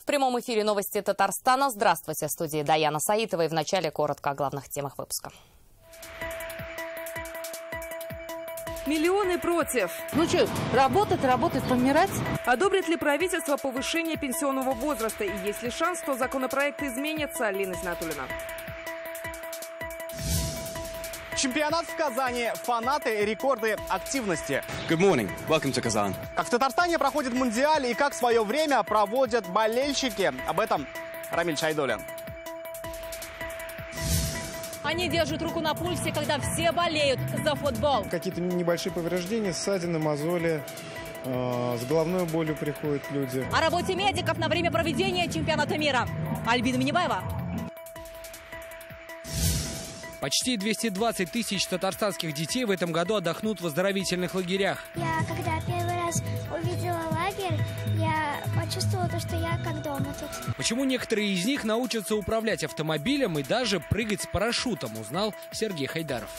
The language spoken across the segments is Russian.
В прямом эфире новости Татарстана. Здравствуйте, в студии Даяна Саитова. И вначале коротко о главных темах выпуска. Миллионы против. Ну что, работать, помирать? Одобрит ли правительство повышение пенсионного возраста? И есть ли шанс, что законопроект изменится? Лина Знатулина. Чемпионат в Казани. Фанаты, рекорды активности. Good morning. Welcome to Kazan. Как в Татарстане проходит Мундиаль и как в свое время проводят болельщики. Об этом Рамиль Шайдуллин. Они держат руку на пульсе, когда все болеют за футбол. Какие-то небольшие повреждения, ссадины, мозоли, с головной болью приходят люди. О работе медиков на время проведения чемпионата мира. Альбина Минибаева. Почти 220 тысяч татарстанских детей в этом году отдохнут в оздоровительных лагерях. Я когда первый раз увидела лагерь, я почувствовала то, что я как дома тут. Почему некоторые из них научатся управлять автомобилем и даже прыгать с парашютом, узнал Сергей Хайдаров.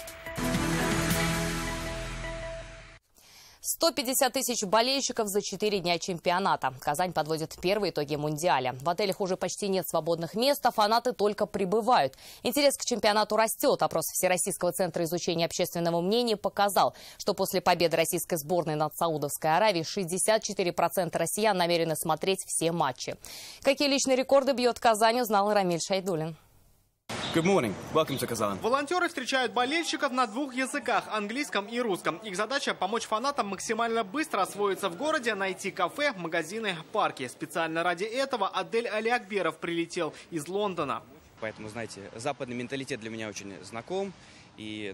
150 тысяч болельщиков за 4 дня чемпионата. Казань подводит первые итоги Мундиаля. В отелях уже почти нет свободных мест, а фанаты только прибывают. Интерес к чемпионату растет. Опрос Всероссийского центра изучения общественного мнения показал, что после победы российской сборной над Саудовской Аравией 64% россиян намерены смотреть все матчи. Какие личные рекорды бьет Казань, узнал Рамиль Шайдуллин. Good morning. Welcome to Kazan. Волонтеры встречают болельщиков на двух языках – английском и русском. Их задача – помочь фанатам максимально быстро освоиться в городе, найти кафе, магазины, парки. Специально ради этого Адель Алиакберов прилетел из Лондона. Поэтому, знаете, западный менталитет для меня очень знаком.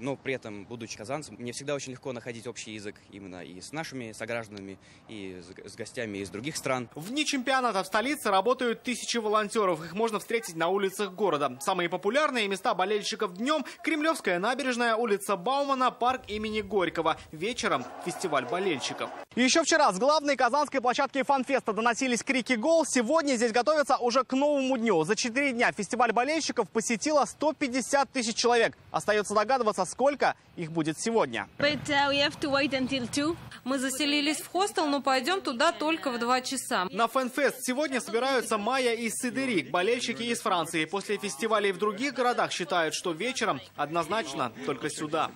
Но при этом, будучи казанцем, мне всегда очень легко находить общий язык именно и с нашими согражданами, и с гостями из других стран. В дни чемпионата в столице работают тысячи волонтеров. Их можно встретить на улицах города. Самые популярные места болельщиков днем – Кремлевская набережная, улица Баумана, парк имени Горького. Вечером – фестиваль болельщиков. Еще вчера с главной казанской площадки фан-феста доносились крики «Гол». Сегодня здесь готовятся уже к новому дню. За 4 дня фестиваль болельщиков посетило 150 тысяч человек. Остается догадываться, сколько их будет сегодня. Мы заселились в хостел, но пойдем туда только в 2 часа. На фэн-фест сегодня собираются Майя и Сидерик, болельщики из Франции. После фестивалей в других городах считают, что вечером однозначно только сюда.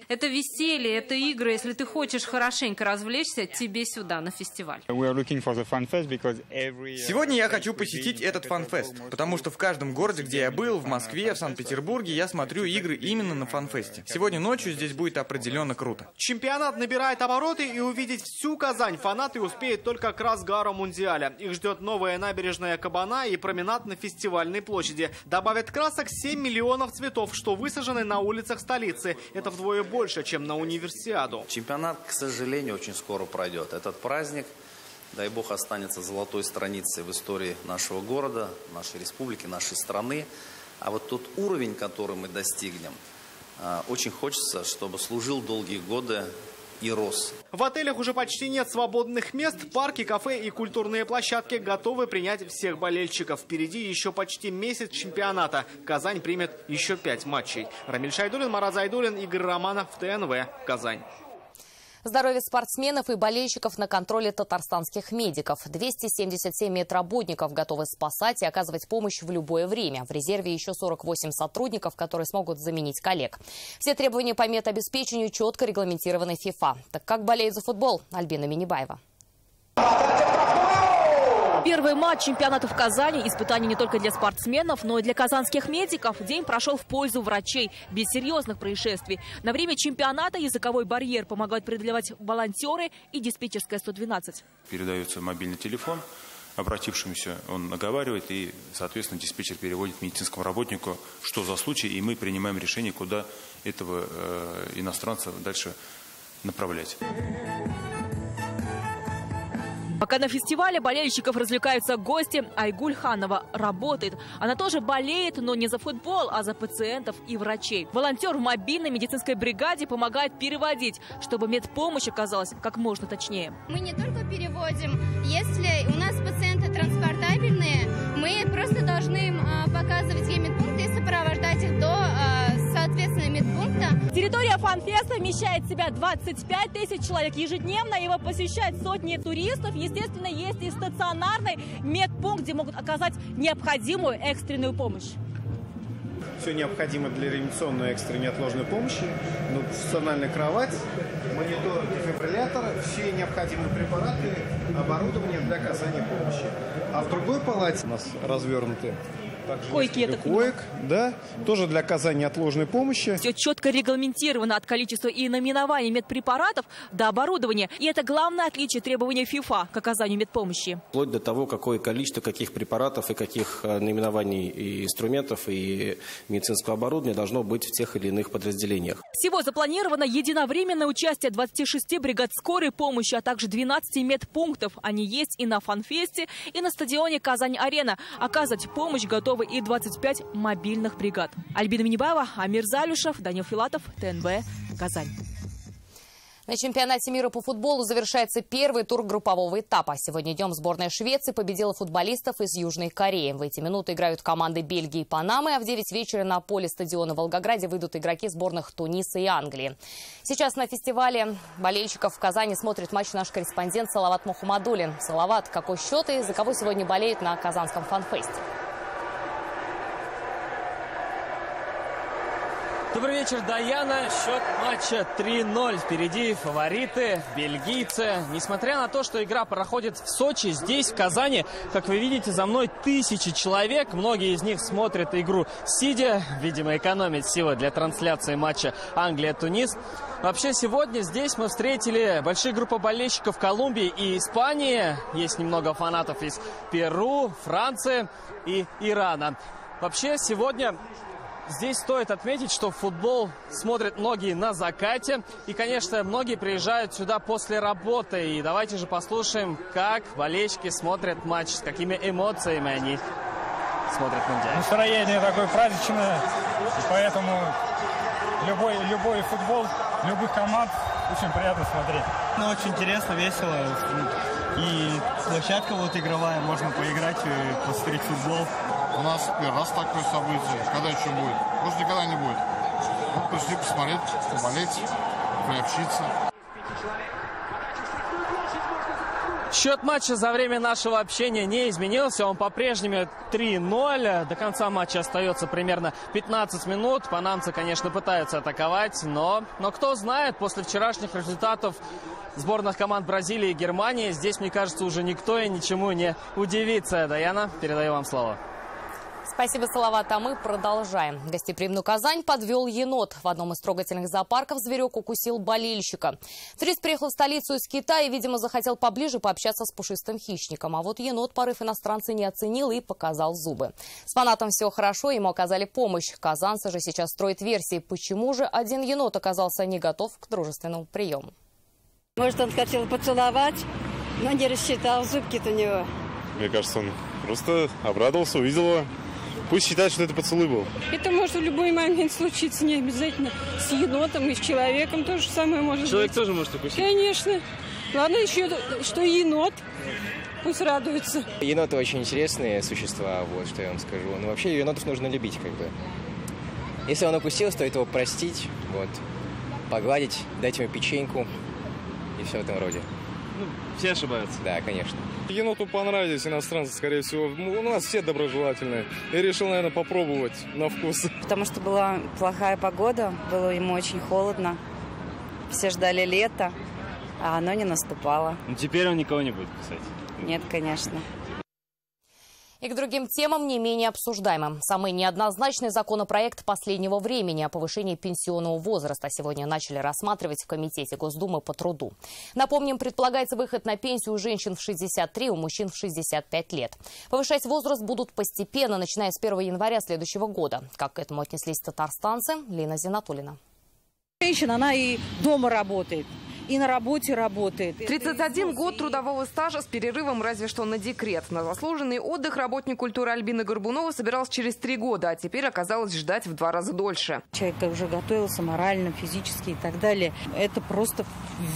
Это веселье, это игры. Если ты хочешь хорошенько развлечься, тебе сюда, на фестиваль. Сегодня я хочу посетить этот фан-фест, потому что в каждом городе, где я был, в Москве, в Санкт-Петербурге, я смотрю игры именно на фан-фесте. Сегодня ночью здесь будет определенно круто. Чемпионат набирает обороты, и увидеть всю Казань фанаты успеют только к разгару Мундиаля. Их ждет новая набережная Кабана и променад на Фестивальной площади. Добавят красок 7 миллионов цветов, что высажены на улицах столицы. Это вдвое больше, чем на универсиаду. Чемпионат, к сожалению, очень скоро пройдет. Этот праздник, дай бог, останется золотой страницей в истории нашего города, нашей республики, нашей страны. А вот тот уровень, который мы достигнем, очень хочется, чтобы служил долгие годы и рос. В отелях уже почти нет свободных мест. Парки, кафе и культурные площадки готовы принять всех болельщиков. Впереди еще почти месяц чемпионата. Казань примет еще 5 матчей. Рамиль Шайдуллин, Марат Зайдуллин, Игорь Романов, ТНВ, Казань. Здоровье спортсменов и болельщиков на контроле татарстанских медиков. 277 медработников готовы спасать и оказывать помощь в любое время. В резерве еще 48 сотрудников, которые смогут заменить коллег. Все требования по медобеспечению четко регламентированы ФИФА. Так как болеет за футбол? Альбина Минибаева. Первый матч чемпионата в Казани – испытание не только для спортсменов, но и для казанских медиков. День прошел в пользу врачей, без серьезных происшествий. На время чемпионата языковой барьер помогают преодолевать волонтеры и диспетчерская 112. Передается мобильный телефон обратившемуся, он наговаривает, и, соответственно, диспетчер переводит медицинскому работнику, что за случай, и мы принимаем решение, куда этого иностранца дальше направлять. Пока на фестивале болельщиков развлекаются гости, Айгуль Ханова работает. Она тоже болеет, но не за футбол, а за пациентов и врачей. Волонтер в мобильной медицинской бригаде помогает переводить, чтобы медпомощь оказалась как можно точнее. Мы не только переводим, если у нас пациенты транспортабельные, мы просто должны им показывать, где медпункты, и сопровождать их до, соответственно, медпункта. Территория фан-феста вмещает в себя 25 тысяч человек ежедневно. Его посещают сотни туристов. Естественно, есть и стационарный медпункт, где могут оказать необходимую экстренную помощь. Все необходимо для реанимационной экстренной неотложной помощи. Функциональная кровать, монитор, дефибриллятор, все необходимые препараты, оборудование для оказания помощи. А в другой палате у нас развернуты койки, коек, да, тоже для оказания неотложной помощи. Все четко регламентировано от количества и наименований медпрепаратов до оборудования. И это главное отличие требований ФИФА к оказанию медпомощи. Вплоть до того, какое количество каких препаратов и каких наименований и инструментов и медицинского оборудования должно быть в тех или иных подразделениях. Всего запланировано единовременное участие 26 бригад скорой помощи, а также 12 медпунктов. Они есть и на фан-фесте, и на стадионе «Казань-Арена». Оказывать помощь готовы и 25 мобильных бригад. Альбина Минибаева, Амир Залюшев, Данил Филатов, ТНБ, Казань. На чемпионате мира по футболу завершается первый тур группового этапа. Сегодня днем сборная Швеции победила футболистов из Южной Кореи. В эти минуты играют команды Бельгии и Панамы, а в 9 вечера на поле стадиона в Волгограде выйдут игроки сборных Туниса и Англии. Сейчас на фестивале болельщиков в Казани смотрит матч наш корреспондент Салават Мухаммадулин. Салават, какой счет и за кого сегодня болеют на Казанском фан-фесте? Добрый вечер, Даяна. Счет матча 3-0. Впереди фавориты, бельгийцы. Несмотря на то, что игра проходит в Сочи, здесь, в Казани, как вы видите, за мной тысячи человек. Многие из них смотрят игру сидя. Видимо, экономят силы для трансляции матча Англия-Тунис. Вообще, сегодня здесь мы встретили большие группы болельщиков Колумбии и Испании. Есть немного фанатов из Перу, Франции и Ирана. Вообще, сегодня здесь стоит отметить, что футбол смотрят многие на закате. И, конечно, многие приезжают сюда после работы. И давайте же послушаем, как болельщики смотрят матч, с какими эмоциями они смотрят мундиаль. Настроение такое праздничное, и поэтому любой футбол, любых команд очень приятно смотреть. Ну, очень интересно, весело. И площадка вот игровая, можно поиграть и посмотреть футбол. У нас первый раз такое событие. Когда еще будет? Может, никогда не будет. Вот пришли посмотреть, поболеть, приобщиться. Счет матча за время нашего общения не изменился. Он по-прежнему 3-0. До конца матча остается примерно 15 минут. Панамцы, конечно, пытаются атаковать, но кто знает, после вчерашних результатов сборных команд Бразилии и Германии, здесь, мне кажется, уже никто и ничему не удивится. Даяна, передаю вам слово. Спасибо, Салават. А мы продолжаем. Гостеприимную Казань подвел енот. В одном из трогательных зоопарков зверек укусил болельщика. Турист приехал в столицу из Китая и, видимо, захотел поближе пообщаться с пушистым хищником. А вот енот порыв иностранца не оценил и показал зубы. С фанатом все хорошо, ему оказали помощь. Казанцы же сейчас строят версии, почему же один енот оказался не готов к дружественному приему. Может, он хотел поцеловать, но не рассчитал, зубки-то у него. Мне кажется, он просто обрадовался, увидел его. Пусть считает, что это поцелуй был. Это может в любой момент случиться, не обязательно с енотом и с человеком. То же самое может Человек быть. Тоже может укусить? Конечно. Ладно еще, что енот. Пусть радуется. Еноты очень интересные существа, вот что я вам скажу. Но вообще енотов нужно любить, как бы. Если он укусил, стоит его простить, вот, погладить, дать ему печеньку и все в этом роде. Ну, все ошибаются. Да, конечно. Еноту понравились иностранцы, скорее всего. У нас все доброжелательные. Я решил, наверное, попробовать на вкус. Потому что была плохая погода, было ему очень холодно. Все ждали лета, а оно не наступало. Ну, теперь он никого не будет кусать. Нет, конечно. И к другим темам не менее обсуждаемым. Самый неоднозначный законопроект последнего времени о повышении пенсионного возраста сегодня начали рассматривать в Комитете Госдумы по труду. Напомним, предполагается выход на пенсию у женщин в 63, у мужчин в 65 лет. Повышать возраст будут постепенно, начиная с 1 января следующего года. Как к этому отнеслись татарстанцы, Лина Зинатуллина. Женщина, она и дома работает, и на работе работает. 31 год трудового стажа с перерывом разве что на декрет. На заслуженный отдых работник культуры Альбина Горбунова собиралась через 3 года, а теперь оказалось ждать в 2 раза дольше. Человек уже готовился морально, физически и так далее. Это просто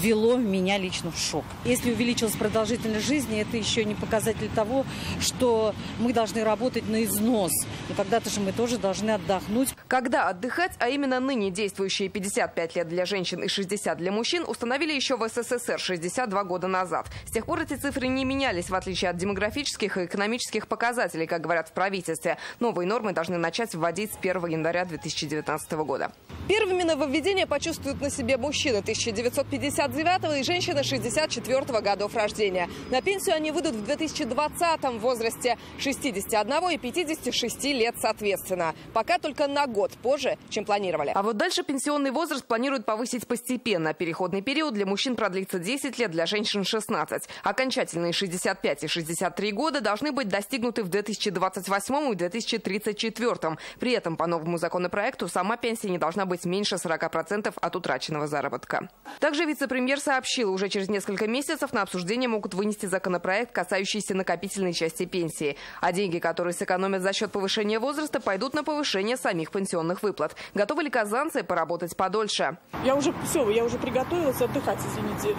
ввело меня лично в шок. Если увеличилась продолжительность жизни, это еще не показатель того, что мы должны работать на износ. Но когда-то же мы тоже должны отдохнуть. Когда отдыхать, а именно ныне действующие 55 лет для женщин и 60 для мужчин, установили еще в СССР 62 года назад. С тех пор эти цифры не менялись, в отличие от демографических и экономических показателей, как говорят в правительстве. Новые нормы должны начать вводить с 1 января 2019 года. Первыми нововведения почувствуют на себе мужчины 1959 и женщины 64 годов рождения. На пенсию они выйдут в 2020 в возрасте 61 и 56 лет соответственно. Пока только на год позже, чем планировали. А вот дальше пенсионный возраст планируют повысить постепенно. Переходный период для мужчин продлится 10 лет, для женщин 16. Окончательные 65 и 63 года должны быть достигнуты в 2028 и 2034. При этом по новому законопроекту сама пенсия не должна быть меньше 40% от утраченного заработка. Также вице-премьер сообщил, уже через несколько месяцев на обсуждение могут вынести законопроект, касающийся накопительной части пенсии. А деньги, которые сэкономят за счет повышения возраста, пойдут на повышение самих пенсионных выплат. Готовы ли казанцы поработать подольше? Я уже приготовилась отдыхать, извините.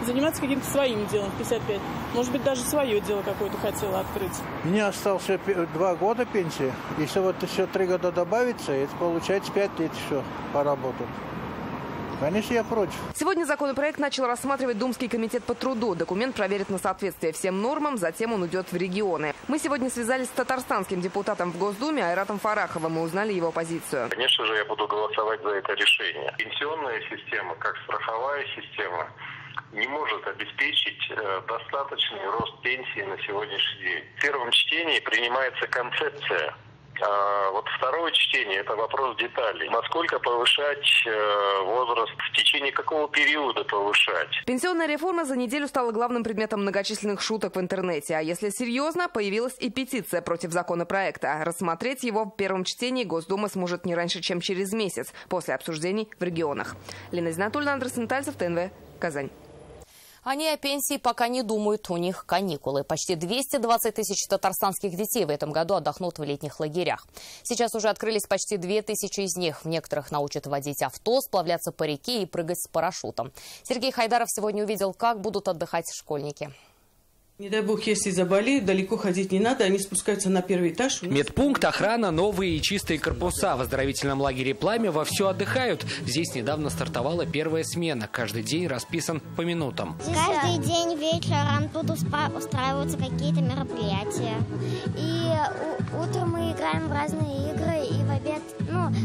Заниматься каким-то своим делом в 55. Может быть, даже свое дело какое-то хотела открыть. Мне осталось 2 года пенсии. Если вот еще 3 года добавится, это получается 5 лет все поработать. Конечно, я против. Сегодня законопроект начал рассматривать Думский комитет по труду. Документ проверит на соответствие всем нормам, затем он уйдет в регионы. Мы сегодня связались с татарстанским депутатом в Госдуме Айратом Фараховым и узнали его позицию. Конечно же, я буду голосовать за это решение. Пенсионная система, как страховая система, не может обеспечить достаточный рост пенсии на сегодняшний день. В первом чтении принимается концепция. Вот второе чтение – это вопрос деталей. Насколько повышать возраст, в течение какого периода повышать? Пенсионная реформа за неделю стала главным предметом многочисленных шуток в интернете. А если серьезно, появилась и петиция против законопроекта. Рассмотреть его в первом чтении Госдума сможет не раньше, чем через месяц, после обсуждений в регионах. Лена Знатульна, Андрей Сентальцев, ТНВ, Казань. Они о пенсии пока не думают, у них каникулы. Почти 220 тысяч татарстанских детей в этом году отдохнут в летних лагерях. Сейчас уже открылись почти 2000 из них. В некоторых научат водить авто, сплавляться по реке и прыгать с парашютом. Сергей Хайдаров сегодня увидел, как будут отдыхать школьники. Не дай бог, если заболеют, далеко ходить не надо, они спускаются на первый этаж. Медпункт, охрана, новые и чистые корпуса. В оздоровительном лагере «Пламя» вовсю отдыхают. Здесь недавно стартовала первая смена. Каждый день расписан по минутам. Каждый день вечером тут устраиваются какие-то мероприятия. И утром мы играем в разные игры, и в обед,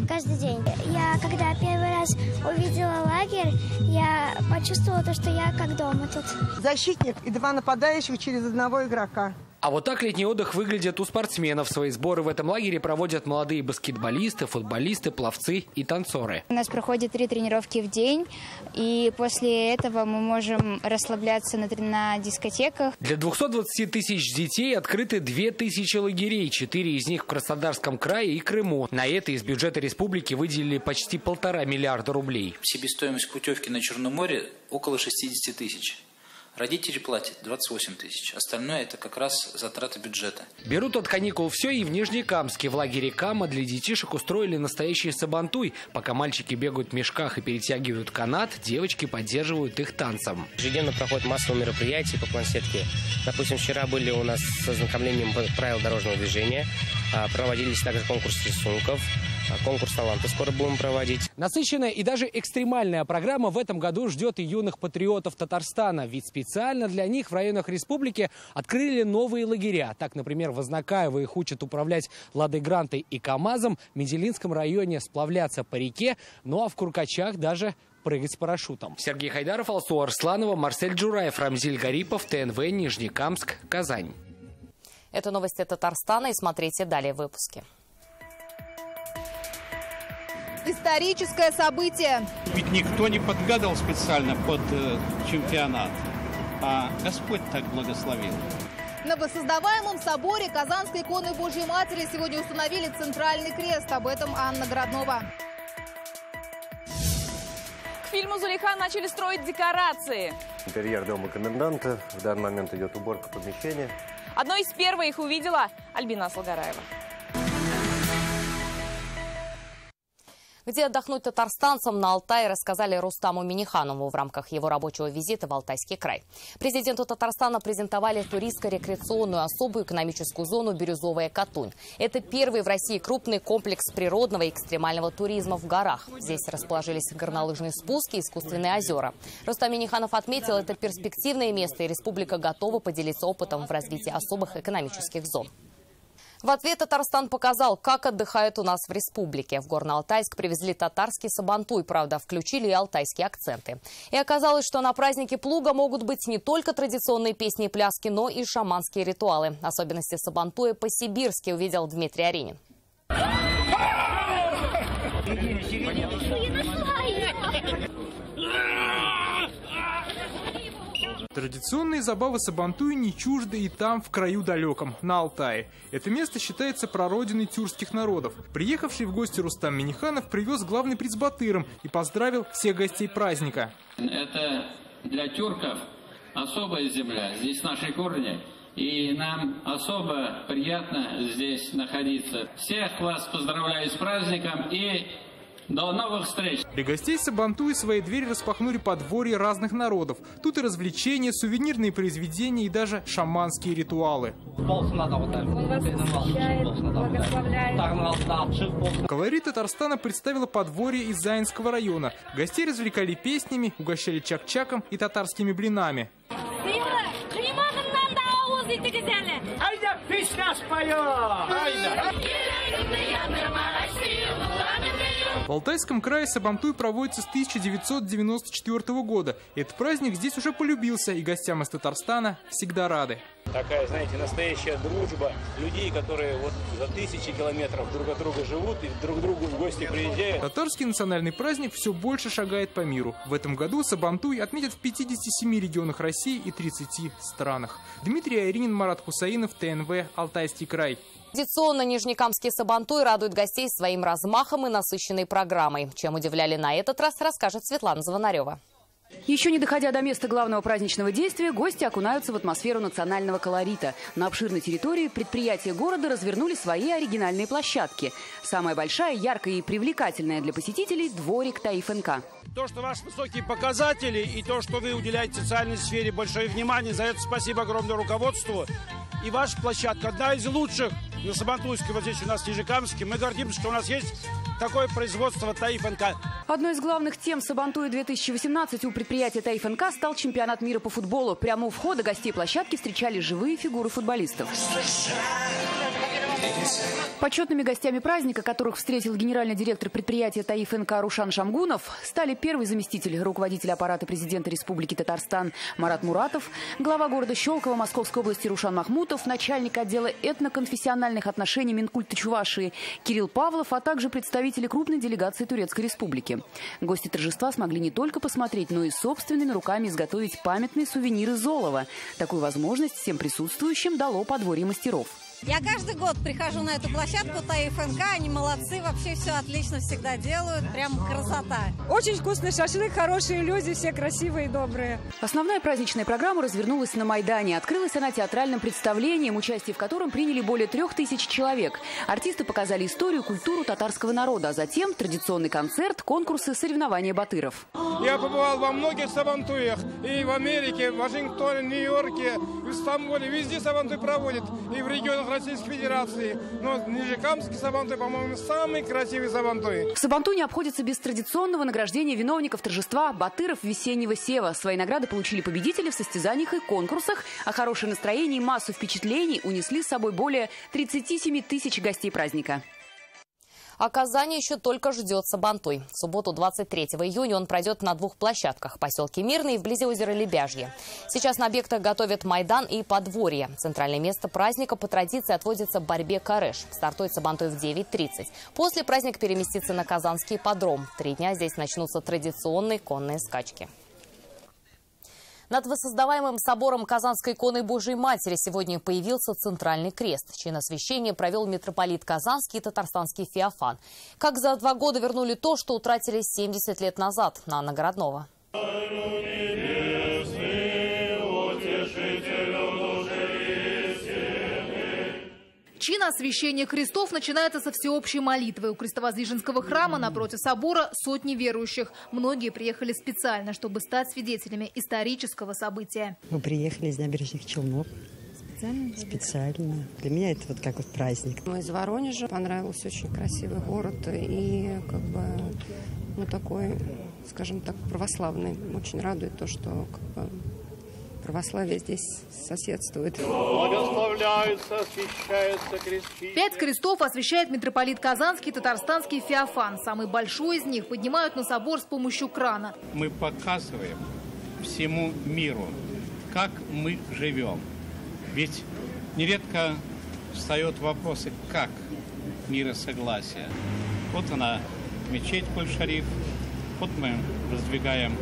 каждый день. Я, когда первый раз увидела лагерь, я почувствовала то, что я как дома тут. Защитник и 2 нападающих через 1 игрока. А вот так летний отдых выглядит у спортсменов. Свои сборы в этом лагере проводят молодые баскетболисты, футболисты, пловцы и танцоры. У нас проходит 3 тренировки в день, и после этого мы можем расслабляться на дискотеках. Для 220 тысяч детей открыты 2000 лагерей. 4 из них в Краснодарском крае и Крыму. На это из бюджета республики выделили почти 1,5 миллиарда рублей. Себестоимость путевки на Черном море около 60 тысяч. Родители платят 28 тысяч. Остальное – это как раз затраты бюджета. Берут от каникул все и в Нижнекамске. В лагере Кама для детишек устроили настоящий сабантуй. Пока мальчики бегают в мешках и перетягивают канат, девочки поддерживают их танцем. Ежедневно проходят массовые мероприятия по планшетке. Допустим, вчера были у нас с ознакомлением правил дорожного движения. Проводились также конкурс рисунков. Конкурс таланта скоро будем проводить. Насыщенная и даже экстремальная программа в этом году ждет и юных патриотов Татарстана. Ведь специально для них в районах республики открыли новые лагеря. Так, например, в Азнакаево их учат управлять «Ладой Грантой» и КАМАЗом. В Мензелинском районе сплавляться по реке. Ну а в Куркачах даже прыгать с парашютом. Сергей Хайдаров, Алсу Арсланова, Марсель Джураев, Рамзиль Гарипов, ТНВ, Нижнекамск, Казань. Это новости Татарстана, и смотрите далее в выпуске. Историческое событие. Ведь никто не подгадал специально под чемпионат, а Господь так благословил. На воссоздаваемом соборе Казанской иконы Божьей Матери сегодня установили центральный крест. Об этом Анна Городнова. К фильму «Зулейха» начали строить декорации. Интерьер дома коменданта. В данный момент идет уборка помещения. Одной из первых их увидела Альбина Асылгараева. Где отдохнуть татарстанцам на Алтае, рассказали Рустаму Минниханову в рамках его рабочего визита в Алтайский край. Президенту Татарстана презентовали туристско-рекреационную особую экономическую зону «Бирюзовая Катунь». Это первый в России крупный комплекс природного и экстремального туризма в горах. Здесь расположились горнолыжные спуски и искусственные озера. Рустам Минниханов отметил, это перспективное место, и республика готова поделиться опытом в развитии особых экономических зон. В ответ Татарстан показал, как отдыхают у нас в республике. В Горно-Алтайск привезли татарский сабантуй, правда, включили и алтайские акценты. И оказалось, что на празднике плуга могут быть не только традиционные песни и пляски, но и шаманские ритуалы. Особенности сабантуя по-сибирски увидел Дмитрий Аринин. Традиционные забавы сабантуй не чужды и там, в краю далеком, на Алтае. Это место считается прародиной тюркских народов. Приехавший в гости Рустам Минниханов привез главный приз батырам и поздравил всех гостей праздника. Это для тюрков особая земля, здесь наши корни. И нам особо приятно здесь находиться. Всех вас поздравляю с праздником и до новых встреч! Для гостей Сабантуи свои двери распахнули подворья разных народов. Тут и развлечения, сувенирные произведения и даже шаманские ритуалы. Колорит Татарстана представила подворье из Заинского района. Гостей развлекали песнями, угощали чак-чаком и татарскими блинами. В Алтайском крае Сабантуй проводится с 1994 года. Этот праздник здесь уже полюбился, и гостям из Татарстана всегда рады. Такая, знаете, настоящая дружба людей, которые вот за тысячи километров друг от друга живут и друг к другу в гости приезжают. Татарский национальный праздник все больше шагает по миру. В этом году Сабантуй отметят в 57 регионах России и 30 странах. Дмитрий Айринин, Марат Хусаинов, ТНВ, Алтайский край. Традиционно нижнекамский сабантуй радует гостей своим размахом и насыщенной программой. Чем удивляли на этот раз, расскажет Светлана Звонарева. Еще не доходя до места главного праздничного действия, гости окунаются в атмосферу национального колорита. На обширной территории предприятия города развернули свои оригинальные площадки. Самая большая, яркая и привлекательная для посетителей – дворик ТАИФ-НК. То, что ваши высокие показатели и то, что вы уделяете социальной сфере большое внимание, за это спасибо огромное руководству. И ваша площадка одна из лучших на Сабантуйской, вот здесь у нас в Нижнекамске. Мы гордимся, что у нас есть такое производство ТАИФ-НК. Одной из главных тем Сабантуя-2018 у предприятия ТАИФ-НК стал чемпионат мира по футболу. Прямо у входа гостей площадки встречали живые фигуры футболистов. Почетными гостями праздника, которых встретил генеральный директор предприятия ТАИФ-НК Рушан Шамгунов, стали первый заместитель руководителя аппарата президента Республики Татарстан Марат Муратов, глава города Щелково Московской области Рушан Махмутов, начальник отдела этноконфессиональных отношений Минкульта Чувашии Кирилл Павлов, а также представители крупной делегации Турецкой Республики. Гости торжества смогли не только посмотреть, но и собственными руками изготовить памятные сувениры Золова. Такую возможность всем присутствующим дало подворье мастеров. Я каждый год прихожу на эту площадку ТАИФ-НК, они молодцы, вообще все отлично всегда делают, прям красота. Очень вкусный шашлык, хорошие люди, все красивые и добрые. Основная праздничная программа развернулась на Майдане. Открылась она театральным представлением, участие в котором приняли более 3000 человек. Артисты показали историю, культуру татарского народа, а затем традиционный концерт, конкурсы, соревнования батыров. Я побывал во многих сабантуях, и в Америке, в Вашингтоне, Нью-Йорке, в Стамбуле, везде сабантуй проводят, и в регионах Российской Федерации. Но Нижнекамский сабантуй, по-моему, самый красивый сабантуй. Сабантуй не обходится без традиционного награждения виновников торжества батыров весеннего сева. Свои награды получили победители в состязаниях и конкурсах, а хорошее настроение и массу впечатлений унесли с собой более 37 тысяч гостей праздника. А Казани еще только ждет Сабантуй. В субботу 23 июня он пройдет на 2 площадках – поселке Мирный и вблизи озера Лебяжье. Сейчас на объектах готовят Майдан и подворье. Центральное место праздника по традиции отводится борьбе Кареш. Стартует Сабантуй в 9:30. После праздник переместится на Казанский ипподром. 3 дня здесь начнутся традиционные конные скачки. Над воссоздаваемым собором Казанской иконы Божией Матери сегодня появился центральный крест. Чин освящения провел митрополит Казанский и татарстанский Феофан. Как за 2 года вернули то, что утратили 70 лет назад. Анна Городнова. Чин освящения крестов начинается со всеобщей молитвы. У Крестовоздвиженского храма напротив собора сотни верующих. Многие приехали специально, чтобы стать свидетелями исторического события. Мы приехали из Набережных Челнов. Специально. Для меня это вот как вот праздник. Мы из Воронежа. Понравился, очень красивый город и как бы, ну, такой, скажем так, православный. Очень радует то, что как бы православие здесь соседствует. Благословляются, освящаются кресты. 5 крестов освящает митрополит Казанский и татарстанский Феофан. Самый большой из них поднимают на собор с помощью крана. Мы показываем всему миру, как мы живем. Ведь нередко встают вопросы, как мир и согласие. Вот она, мечеть Куль-Шариф, вот мы раздвигаем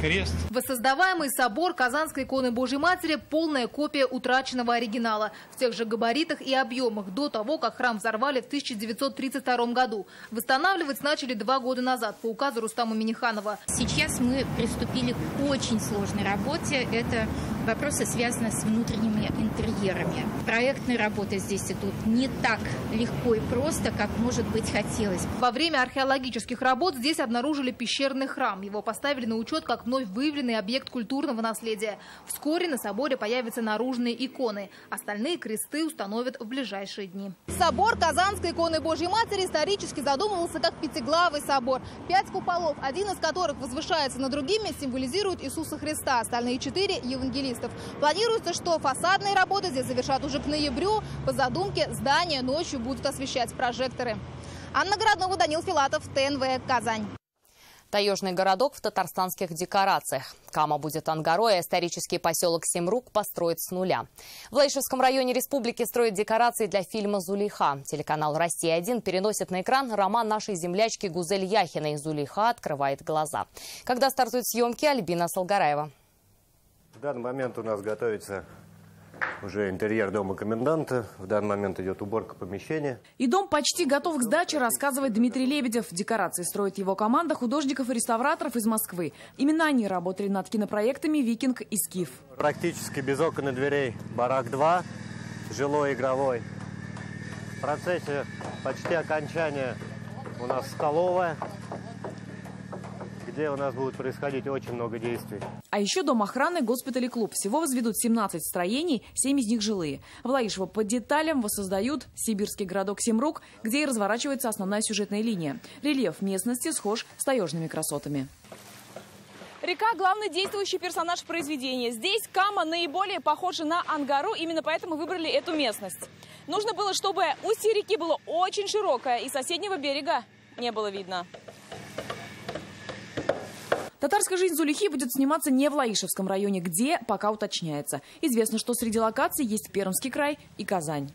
крест. Воссоздаваемый собор Казанской иконы Божией Матери – полная копия утраченного оригинала. В тех же габаритах и объемах до того, как храм взорвали в 1932 году. Восстанавливать начали 2 года назад по указу Рустама Минниханова. Сейчас мы приступили к очень сложной работе. Это вопросы, связанные с внутренними интерьерами. Проектные работы здесь идут не так легко и просто, как, может быть, хотелось. Во время археологических работ здесь обнаружили пещерный храм. Его поставили на учет как вновь выявленный объект культурного наследия. Вскоре на соборе появятся наружные иконы. Остальные кресты установят в ближайшие дни. Собор Казанской иконы Божией Матери исторически задумывался как 5-главый собор. 5 куполов, один из которых возвышается над другими, символизирует Иисуса Христа. Остальные 4 – евангелистов. Планируется, что фасадные работы здесь завершат уже к ноябрю. По задумке, здание ночью будут освещать прожекторы. Анна Городнова, Данил Филатов, ТНВ, Казань. Таежный городок в татарстанских декорациях. Кама будет ангарой, а исторический поселок Семрук построят с нуля. В Лаишевском районе республики строят декорации для фильма «Зулейха». Телеканал «Россия-1» переносит на экран роман нашей землячки Гузель Яхиной «Зулейха открывает глаза». Когда стартуют съемки, Альбина Салгараева. В данный момент у нас готовится уже интерьер дома коменданта. В данный момент идет уборка помещения. И дом почти готов к сдаче, рассказывает Дмитрий Лебедев. Декорации строит его команда художников и реставраторов из Москвы. Именно они работали над кинопроектами «Викинг» и «Скиф». Практически без окон и дверей барак 2, жилой игровой. В процессе почти окончания у нас столовая, где у нас будет происходить очень много действий. А еще дом охраны, госпиталь и клуб. Всего возведут 17 строений, 7 из них жилые. В Лаишево по деталям воссоздают сибирский городок Семрук, где и разворачивается основная сюжетная линия. Рельеф местности схож с таежными красотами. Река – главный действующий персонаж произведения. Здесь Кама наиболее похожа на Ангару, именно поэтому выбрали эту местность. Нужно было, чтобы устье реки было очень широкое, и соседнего берега не было видно. Татарская жизнь Зулейхи будет сниматься не в Лаишевском районе, где пока уточняется. Известно, что среди локаций есть Пермский край и Казань.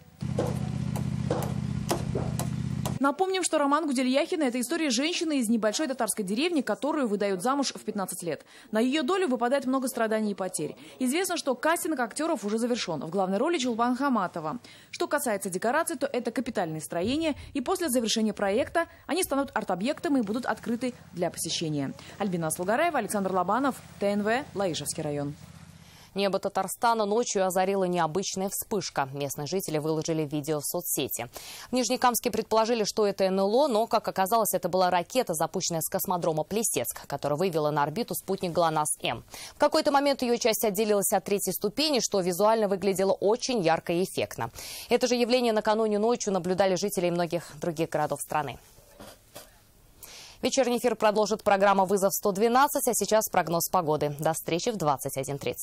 Напомним, что роман Гузель Яхиной – это история женщины из небольшой татарской деревни, которую выдают замуж в 15 лет. На ее долю выпадает много страданий и потерь. Известно, что кастинг актеров уже завершен. В главной роли Чулпан Хаматова. Что касается декораций, то это капитальные строения. И после завершения проекта они станут арт-объектом и будут открыты для посещения. Альбина Салгараева, Александр Лобанов, ТНВ, Лаишевский район. Небо Татарстана ночью озарила необычная вспышка. Местные жители выложили видео в соцсети. В Нижнекамске предположили, что это НЛО, но, как оказалось, это была ракета, запущенная с космодрома Плесецк, которая вывела на орбиту спутник ГЛОНАСС-М. В какой-то момент ее часть отделилась от 3-й ступени, что визуально выглядело очень ярко и эффектно. Это же явление накануне ночью наблюдали жители многих других городов страны. Вечерний эфир продолжит программа «Вызов 112», а сейчас прогноз погоды. До встречи в 21:30.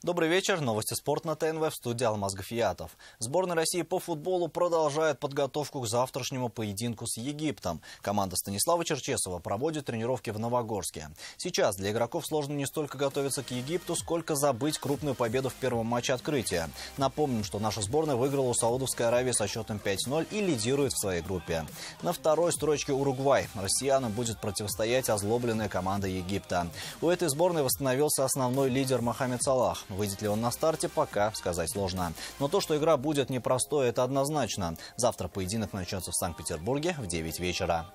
Добрый вечер. Новости спорта на ТНВ, в студии Алмаз Гафиятов. Сборная России по футболу продолжает подготовку к завтрашнему поединку с Египтом. Команда Станислава Черчесова проводит тренировки в Новогорске. Сейчас для игроков сложно не столько готовиться к Египту, сколько забыть крупную победу в первом матче открытия. Напомним, что наша сборная выиграла у Саудовской Аравии со счетом 5-0 и лидирует в своей группе. На второй строчке Уругвай. Россиянам будет противостоять озлобленная команда Египта. У этой сборной восстановился основной лидер Мохаммед Салах. Выйдет ли он на старте, пока сказать сложно. Но то, что игра будет непростой, это однозначно. Завтра поединок начнется в Санкт-Петербурге в 9 вечера.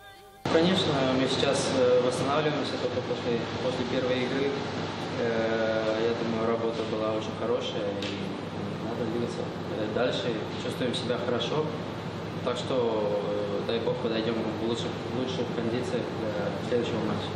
Конечно, мы сейчас восстанавливаемся только после первой игры. Я думаю, работа была очень хорошая и надо двигаться дальше. Чувствуем себя хорошо. Так что, дай бог, подойдем в лучших кондициях для следующего матча.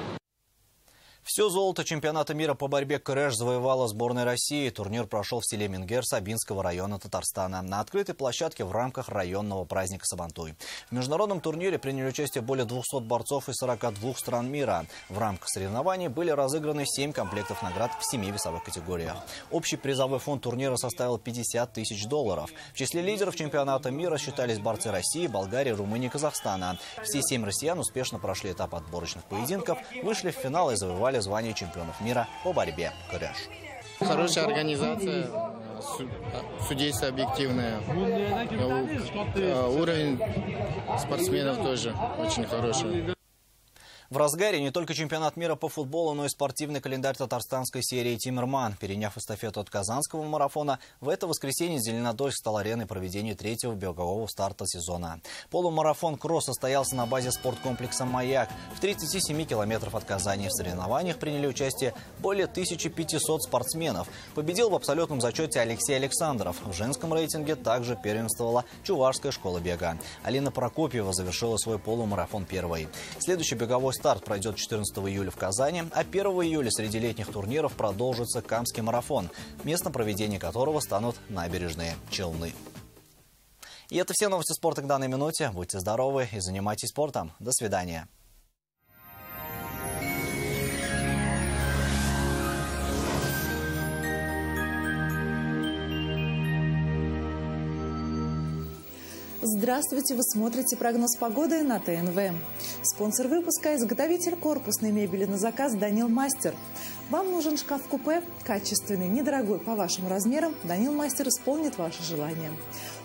Все золото чемпионата мира по борьбе крэш завоевала сборная России. Турнир прошел в селе Мингер Сабинского района Татарстана на открытой площадке в рамках районного праздника Сабантуй. В международном турнире приняли участие более 200 борцов из 42 стран мира. В рамках соревнований были разыграны 7 комплектов наград в 7 весовых категориях. Общий призовой фонд турнира составил $50 тысяч. В числе лидеров чемпионата мира считались борцы России, Болгарии, Румынии и Казахстана. Все 7 россиян успешно прошли этап отборочных поединков, вышли в финал и завоевали звание чемпионов мира по борьбе крэш. Хорошая организация, судейство объективное, уровень спортсменов тоже очень хороший. В разгаре не только чемпионат мира по футболу, но и спортивный календарь татарстанской серии «Тимирман». Переняв эстафету от казанского марафона, в это воскресенье Зеленодольск стал ареной проведения третьего бегового старта сезона. Полумарафон «Кросс» состоялся на базе спорткомплекса «Маяк». В 37 километров от Казани. В соревнованиях приняли участие более 1500 спортсменов. Победил в абсолютном зачете Алексей Александров. В женском рейтинге также первенствовала Чувашская школа бега. Алина Прокопьева завершила свой полумарафон первой. Следующий беговой старт пройдет 14 июля в Казани, а 1 июля среди летних турниров продолжится Камский марафон, местом проведения которого станут набережные Челны. И это все новости спорта к данной минуте. Будьте здоровы и занимайтесь спортом. До свидания. Здравствуйте! Вы смотрите прогноз погоды на ТНВ. Спонсор выпуска – изготовитель корпусной мебели на заказ «Данил Мастер». Вам нужен шкаф-купе? Качественный, недорогой, по вашим размерам. «Данил Мастер» исполнит ваше желание.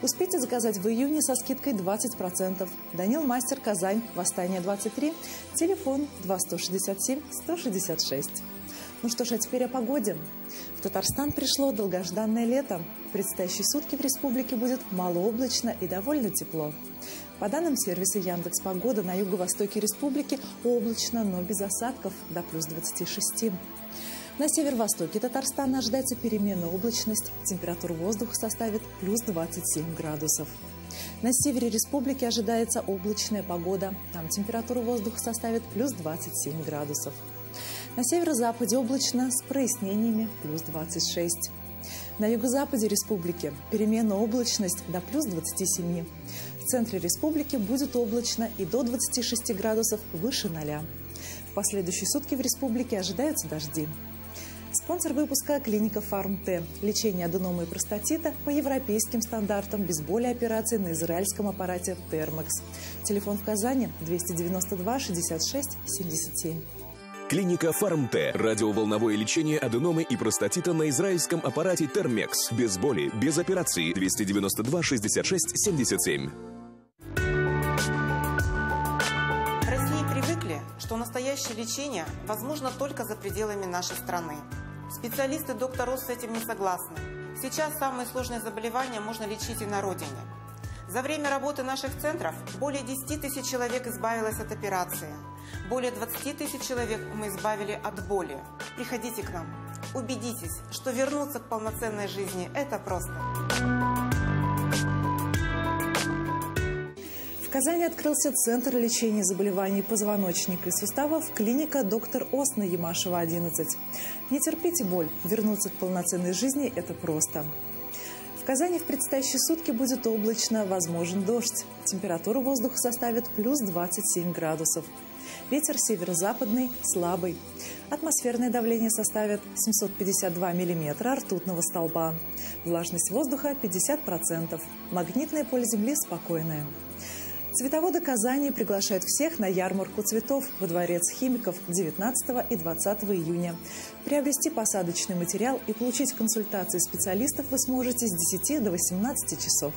Успейте заказать в июне со скидкой 20%. «Данил Мастер», Казань, Восстание 23, телефон 2167-166. Ну что ж, а теперь о погоде. В Татарстан пришло долгожданное лето. В предстоящие сутки в республике будет малооблачно и довольно тепло. По данным сервиса Яндекс.Погода, на юго-востоке республики облачно, но без осадков, до плюс 26. На северо-востоке Татарстана ожидается переменная облачность. Температура воздуха составит плюс 27 градусов. На севере республики ожидается облачная погода. Там температура воздуха составит плюс 27 градусов. На северо-западе облачно с прояснениями плюс 26. На юго-западе республики переменная облачность до плюс 27. В центре республики будет облачно и до 26 градусов выше 0. В последующие сутки в республике ожидаются дожди. Спонсор выпуска – клиника «Фарм-Т». Лечение аденомы и простатита по европейским стандартам без боли, операции на израильском аппарате «Термекс». Телефон в Казани 292 66 77. Клиника «Фарм-Т». Радиоволновое лечение аденомы и простатита на израильском аппарате «Термекс». Без боли, без операции. 292 66 77. В России привыкли, что настоящее лечение возможно только за пределами нашей страны. Специалисты «Доктор Рос» с этим не согласны. Сейчас самые сложные заболевания можно лечить и на родине. За время работы наших центров более 10 тысяч человек избавилось от операции. Более 20 тысяч человек мы избавили от боли. Приходите к нам. Убедитесь, что вернуться к полноценной жизни – это просто. В Казани открылся Центр лечения заболеваний позвоночника и суставов клиника «Доктор Ос» на Ямашева, 11. Не терпите боль. Вернуться к полноценной жизни – это просто. В Казани в предстоящие сутки будет облачно, возможен дождь. Температура воздуха составит плюс 27 градусов. Ветер северо-западный слабый. Атмосферное давление составит 752 миллиметра ртутного столба. Влажность воздуха 50%. Магнитное поле Земли спокойное. Цветоводы Казани приглашают всех на ярмарку цветов во Дворец химиков 19 и 20 июня. Приобрести посадочный материал и получить консультации специалистов вы сможете с 10 до 18 часов.